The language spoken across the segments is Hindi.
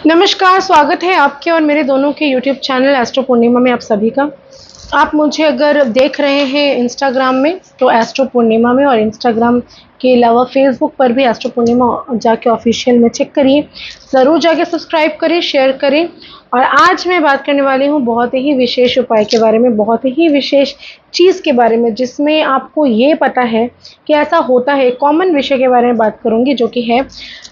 नमस्कार, स्वागत है आपके और मेरे दोनों के यूट्यूब चैनल एस्ट्रो पूर्णिमा में आप सभी का। आप मुझे अगर देख रहे हैं इंस्टाग्राम में तो एस्ट्रो पूर्णिमा में, और इंस्टाग्राम के अलावा फेसबुक पर भी एस्ट्रो पूर्णिमा जाके ऑफिशियल में चेक करिए, ज़रूर जाके सब्सक्राइब करें, शेयर करें। और आज मैं बात करने वाली हूँ बहुत ही विशेष उपाय के बारे में, बहुत ही विशेष चीज़ के बारे में, जिसमें आपको ये पता है कि ऐसा होता है। कॉमन विषय के बारे में बात करूँगी, जो कि है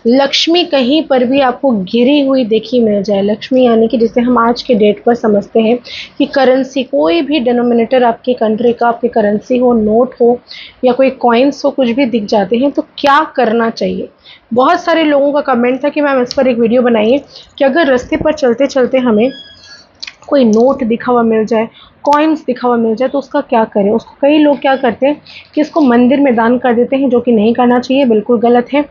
लक्ष्मी कहीं पर भी आपको गिरी हुई देखी मिल जाए। लक्ष्मी यानी कि जिसे हम आज के डेट पर समझते हैं कि करेंसी, कोई भी डिनोमिनेटर आपकी कंट्री का, आपकी करेंसी हो, नोट हो या कोई कॉइन्स हो, कुछ भी दिख जाते हैं तो क्या करना चाहिए। बहुत सारे लोगों का कमेंट था कि मैम इस पर एक वीडियो बनाइए कि अगर रास्ते पर चलते चलते हमें कोई नोट दिखा हुआ मिल जाए, कॉइन्स दिखा हुआ मिल जाए तो उसका क्या करें। उसको कई लोग क्या करते हैं कि इसको मंदिर में दान कर देते हैं, जो कि नहीं करना चाहिए, बिल्कुल गलत है।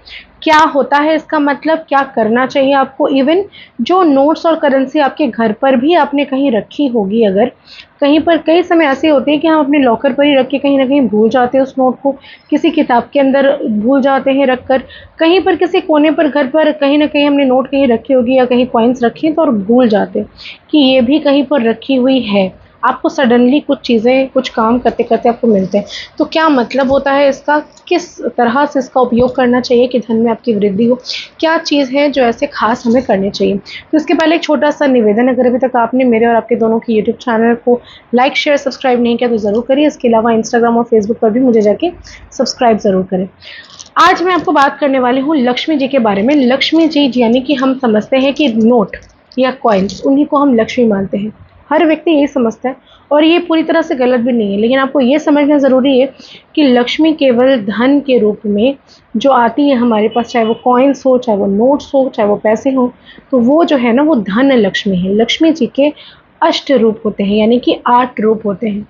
क्या होता है इसका मतलब, क्या करना चाहिए आपको। इवन जो नोट्स और करेंसी आपके घर पर भी आपने कहीं रखी होगी, अगर कहीं पर, कई समय ऐसे होते हैं कि हम अपने लॉकर पर ही रख के कहीं ना कहीं भूल जाते हैं उस नोट को, किसी किताब के अंदर भूल जाते हैं रख कर, कहीं पर किसी कोने पर घर पर कहीं ना कहीं हमने नोट कहीं रखी होगी या कहीं कॉइन्स रखी हैं तो और भूल जाते हैं कि ये भी कहीं पर रखी हुई है। आपको सडनली कुछ चीज़ें, कुछ काम करते करते आपको मिलते हैं, तो क्या मतलब होता है इसका, किस तरह से इसका उपयोग करना चाहिए कि धन में आपकी वृद्धि हो, क्या चीज़ है जो ऐसे खास हमें करनी चाहिए। तो इसके पहले एक छोटा सा निवेदन, अगर अभी तक आपने मेरे और आपके दोनों की यूट्यूब चैनल को लाइक, शेयर, सब्सक्राइब नहीं किया तो ज़रूर करिए। इसके अलावा इंस्टाग्राम और फेसबुक पर भी मुझे जाके सब्सक्राइब ज़रूर करें। आज मैं आपको बात करने वाली हूँ लक्ष्मी जी के बारे में। लक्ष्मी जी यानी कि हम समझते हैं कि नोट या कॉइन्स, उन्हीं को हम लक्ष्मी मानते हैं, हर व्यक्ति यही समझता है, और ये पूरी तरह से गलत भी नहीं है। लेकिन आपको ये समझना ज़रूरी है कि लक्ष्मी केवल धन के रूप में जो आती है हमारे पास, चाहे वो कॉइन्स हो, चाहे वो नोट्स हो, चाहे वो पैसे हो, तो वो जो है ना, वो धन लक्ष्मी है। लक्ष्मी जी के अष्ट रूप होते हैं, यानी कि 8 रूप होते हैं।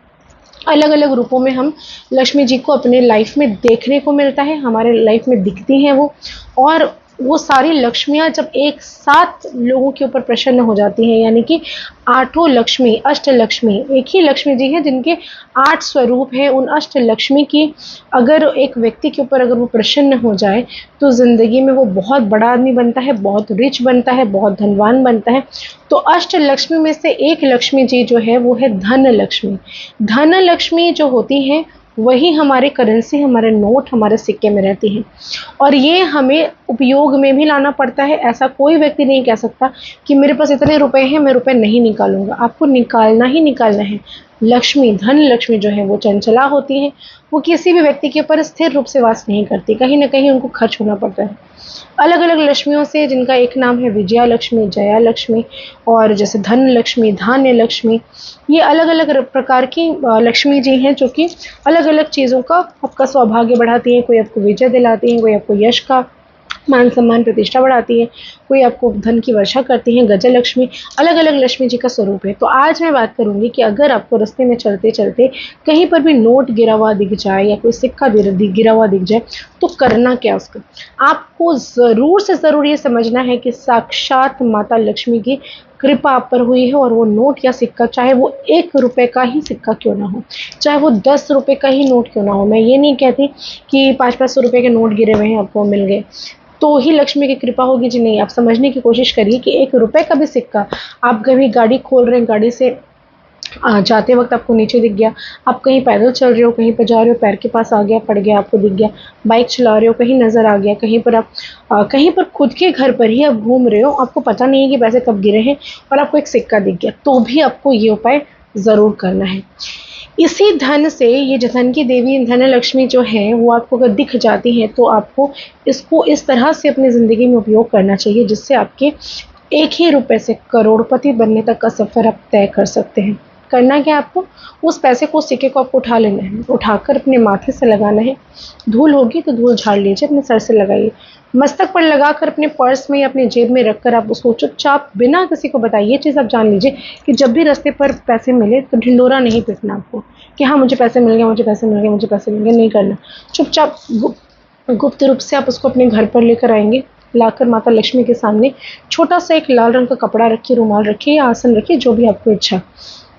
अलग अलग रूपों में हम लक्ष्मी जी को अपने लाइफ में देखने को मिलता है, हमारे लाइफ में दिखती हैं वो। और वो सारी लक्ष्मियाँ जब एक साथ लोगों के ऊपर प्रसन्न हो जाती हैं, यानी कि 8 लक्ष्मी, अष्ट लक्ष्मी, एक ही लक्ष्मी जी हैं जिनके 8 स्वरूप हैं। उन अष्ट लक्ष्मी की अगर एक व्यक्ति के ऊपर अगर वो प्रसन्न हो जाए तो ज़िंदगी में वो बहुत बड़ा आदमी बनता है, बहुत रिच बनता है, बहुत धनवान बनता है। तो अष्ट लक्ष्मी में से एक लक्ष्मी जी जो है वो है धन लक्ष्मी। धन लक्ष्मी जो होती हैं वही हमारे करेंसी, हमारे नोट, हमारे सिक्के में रहती हैं, और ये हमें उपयोग में भी लाना पड़ता है। ऐसा कोई व्यक्ति नहीं कह सकता कि मेरे पास इतने रुपए हैं, मैं रुपए नहीं निकालूंगा। आपको निकालना ही निकालना है। लक्ष्मी, धन लक्ष्मी जो है वो चंचला होती है, वो किसी भी व्यक्ति के ऊपर स्थिर रूप से वास नहीं करती, कहीं ना कहीं उनको खर्च होना पड़ता है। अलग अलग लक्ष्मियों से, जिनका एक नाम है विजया लक्ष्मी, जया लक्ष्मी, और जैसे धन लक्ष्मी, धान्य लक्ष्मी, ये अलग अलग प्रकार की लक्ष्मी जी हैं जो कि अलग अलग चीज़ों का आपका सौभाग्य बढ़ाती हैं। कोई आपको विजय दिलाती हैं, कोई आपको यश का, मान सम्मान, प्रतिष्ठा बढ़ाती है, कोई आपको धन की वर्षा करती हैं। गजल लक्ष्मी, अलग अलग लक्ष्मी जी का स्वरूप है। तो आज मैं बात करूंगी कि अगर आपको रास्ते में चलते चलते कहीं पर भी नोट गिरा हुआ दिख जाए या कोई सिक्का गिरा हुआ दिख जाए तो करना क्या उसका। आपको ज़रूर से ज़रूर ये समझना है कि साक्षात माता लक्ष्मी की कृपा आप पर हुई है, और वो नोट या सिक्का, चाहे वो 1 रुपए का ही सिक्का क्यों ना हो, चाहे वो 10 रुपए का ही नोट क्यों ना हो। मैं ये नहीं कहती कि 500-500 रुपए के नोट गिरे हुए हैं आपको मिल गए तो ही लक्ष्मी की कृपा होगी जी, नहीं। आप समझने की कोशिश करिए कि 1 रुपए का भी सिक्का, आप कभी गाड़ी खोल रहे हैं, गाड़ी से जाते वक्त आपको नीचे दिख गया, आप कहीं पैदल चल रहे हो, कहीं पर जा रहे हो, पैर के पास आ गया, पड़ गया, आपको दिख गया, बाइक चला रहे हो, कहीं नज़र आ गया, कहीं पर आप कहीं पर खुद के घर पर ही आप घूम रहे हो, आपको पता नहीं है कि पैसे कब गिरे हैं, और आपको एक सिक्का दिख गया, तो भी आपको ये उपाय ज़रूर करना है। इसी धन से, ये जो धन की देवी धन लक्ष्मी जो है वो आपको अगर दिख जाती है तो आपको इसको इस तरह से अपनी ज़िंदगी में उपयोग करना चाहिए जिससे आपके 1 ही रुपए से करोड़पति बनने तक का सफ़र आप तय कर सकते हैं। करना क्या आपको, उस पैसे को, सिक्के को आपको उठा लेना है, उठाकर अपने माथे से लगाना है। धूल होगी तो धूल झाड़ लीजिए, अपने सर से लगाइए, मस्तक पर लगाकर अपने पर्स में या अपने जेब में रखकर आप उसको चुपचाप बिना किसी को बताए, ये चीज़ आप जान लीजिए कि जब भी रास्ते पर पैसे मिले तो ढिंडोरा नहीं पीटना आपको कि हाँ मुझे पैसे मिल गए, मुझे पैसे मिल गए, मुझे पैसे मिल गए, नहीं करना। चुपचाप गुप्त रूप से आप उसको अपने घर पर लेकर आएंगे, लाकर माता लक्ष्मी के सामने छोटा सा एक लाल रंग का कपड़ा रखिए, रुमाल रखिए या आसन रखिए, जो भी आपको इच्छा,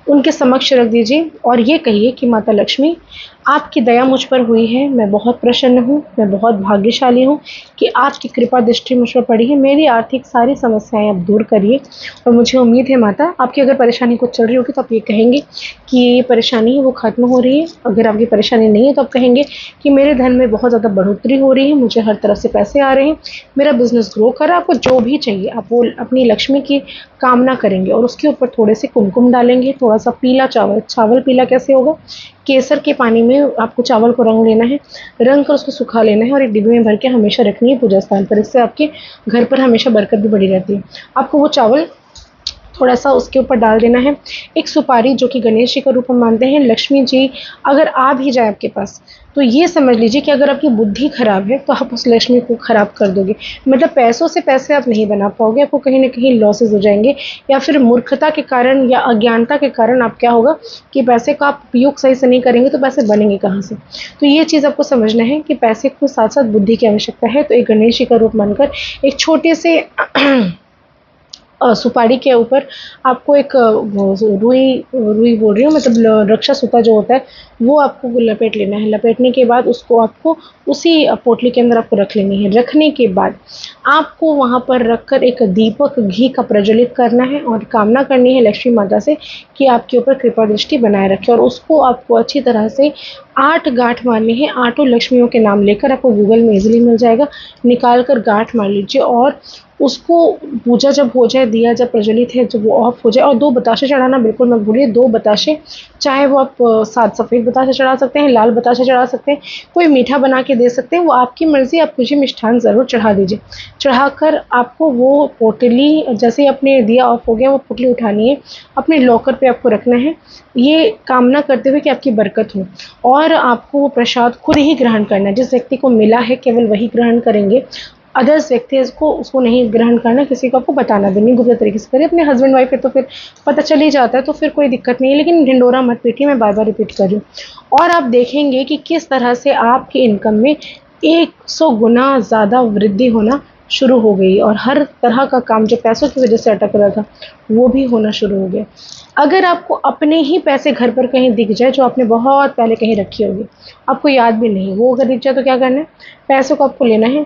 उनके समक्ष रख दीजिए और ये कहिए कि माता लक्ष्मी, आपकी दया मुझ पर हुई है, मैं बहुत प्रसन्न हूँ, मैं बहुत भाग्यशाली हूँ कि आपकी कृपा दृष्टि मुझ पर पड़ी है। मेरी आर्थिक सारी समस्याएं आप दूर करिए। और मुझे उम्मीद है माता, आपकी अगर परेशानी कुछ चल रही होगी तो आप ये कहेंगे कि ये परेशानी है वो ख़त्म हो रही है। अगर आपकी परेशानी नहीं है तो आप कहेंगे कि मेरे धन में बहुत ज़्यादा बढ़ोतरी हो रही है, मुझे हर तरफ से पैसे आ रहे हैं, मेरा बिज़नेस ग्रो कर रहा है। आपको जो भी चाहिए आप वो अपनी लक्ष्मी की कामना करेंगे और उसके ऊपर थोड़े से कुमकुम डालेंगे, थोड़ा सा पीला चावल। चावल पीला कैसे होगा? केसर के पानी में आपको चावल को रंग लेना है, रंग कर उसको सुखा लेना है और एक डिब्बे में भर के हमेशा रखनी है पूजा स्थान पर। इससे आपके घर पर हमेशा बरकत भी बनी रहती है। आपको वो चावल थोड़ा सा उसके ऊपर डाल देना है। एक सुपारी, जो कि गणेश जी का रूप हम मानते हैं, लक्ष्मी जी अगर आ भी जाए आपके पास तो ये समझ लीजिए कि अगर आपकी बुद्धि खराब है तो आप उस लक्ष्मी को खराब कर दोगे। मतलब पैसों से पैसे आप नहीं बना पाओगे, आपको कहीं ना कहीं लॉसेज हो जाएंगे, या फिर मूर्खता के कारण या अज्ञानता के कारण आप क्या होगा कि पैसे का आप उपयोग सही से नहीं करेंगे तो पैसे बनेंगे कहाँ से। तो ये चीज़ आपको समझना है कि पैसे को साथ साथ बुद्धि की आवश्यकता है। तो एक गणेश जी का रूप मानकर एक छोटे से सुपारी के ऊपर आपको एक रुई रुई बोल रही हूँ, मतलब रक्षा सूता जो होता है वो आपको लपेट लेना है। लपेटने के बाद उसको आपको उसी पोटली के अंदर आपको रख लेनी है। रखने के बाद आपको वहाँ पर रखकर एक दीपक घी का प्रज्वलित करना है और कामना करनी है लक्ष्मी माता से कि आपके ऊपर कृपा दृष्टि बनाए रखे। और उसको आपको अच्छी तरह से 8 गांठ मारनी है। 8 लक्ष्मियों के नाम लेकर, आपको गूगल में इजीली मिल जाएगा, निकाल कर गांठ मार लीजिए। और उसको पूजा जब हो जाए, दिया जब प्रज्वलित है, जब वो ऑफ हो जाए, और 2 बताशे चढ़ाना बिल्कुल मत भूलिए। 2 बताशे, चाहे वो आप सात सफ़ेद बताशे चढ़ा सकते हैं, लाल बताशे चढ़ा सकते हैं, कोई मीठा बना के दे सकते हैं, वो आपकी मर्ज़ी। आप मुझे मिष्ठान ज़रूर चढ़ा दीजिए। चढ़ाकर आपको वो पोटली, जैसे ही अपने दिया ऑफ हो गया, वो पोटली उठानी है, अपने लॉकर पे आपको रखना है, ये कामना करते हुए कि आपकी बरकत हो। और आपको वो प्रसाद खुद ही ग्रहण करना है। जिस व्यक्ति को मिला है केवल वही ग्रहण करेंगे, अदर्स व्यक्ति उसको नहीं ग्रहण करना, किसी को आपको बताना भी नहीं। गुप्त तरीके से करिए। अपने हस्बैंड वाइफ है तो फिर पता चल ही जाता है, तो फिर कोई दिक्कत नहीं है, लेकिन ढिंडोरा मत पीटिए, मैं बार बार रिपीट कर रही हूँ। और आप देखेंगे कि किस तरह से आपकी इनकम में 100 गुना ज़्यादा वृद्धि होना शुरू हो गई और हर तरह का काम जो पैसों की वजह से अटक रहा था वो भी होना शुरू हो गया। अगर आपको अपने ही पैसे घर पर कहीं दिख जाए जो आपने बहुत पहले कहीं रखी होगी, आपको याद भी नहीं, वो अगर दिख जाए तो क्या करना है? पैसों को आपको लेना है,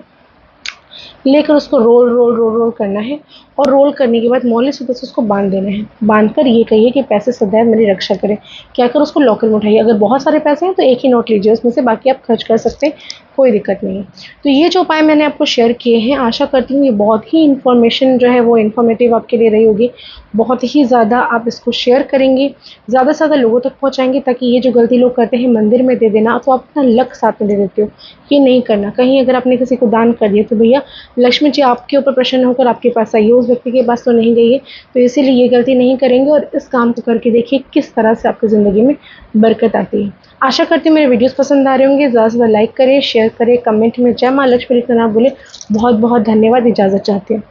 लेकर उसको रोल रोल रोल रोल करना है और रोल करने के बाद मौली सूत्र से उसको बांध देना है। बांधकर ये कहिए कि पैसे सदैव मेरी रक्षा करें। क्या कर उसको लॉकर में उठाइए। अगर बहुत सारे पैसे हैं तो एक ही नोट लीजिए उसमें से, बाकी आप खर्च कर सकते हैं, कोई दिक्कत नहीं है। तो ये जो उपाय मैंने आपको शेयर किए हैं, आशा करती हूँ ये बहुत ही इन्फॉर्मेशन जो है वो इन्फॉर्मेटिव आपके लिए रही होगी। बहुत ही ज़्यादा आप इसको शेयर करेंगे, ज़्यादा से ज़्यादा लोगों तक पहुँचाएंगे, ताकि ये जो गलती लोग करते हैं मंदिर में दे देना, तो आप अपना लक साथ में दे देते हो, ये नहीं करना। कहीं अगर आपने किसी को दान कर दिया तो भैया लक्ष्मी जी आपके ऊपर प्रसन्न होकर आपके पास आई है, उस व्यक्ति के पास तो नहीं गई है। तो इसीलिए ये गलती नहीं करेंगे और इस काम को करके देखिए किस तरह से आपकी ज़िंदगी में बरकत आती है। आशा करती हूँ मेरे वीडियोस पसंद आ रहे होंगे। ज़्यादा से ज़्यादा लाइक करें, शेयर करें, कमेंट में जय माँ लक्ष्मी लिखना ना भूलें। बहुत बहुत धन्यवाद। इजाज़त चाहती हूँ।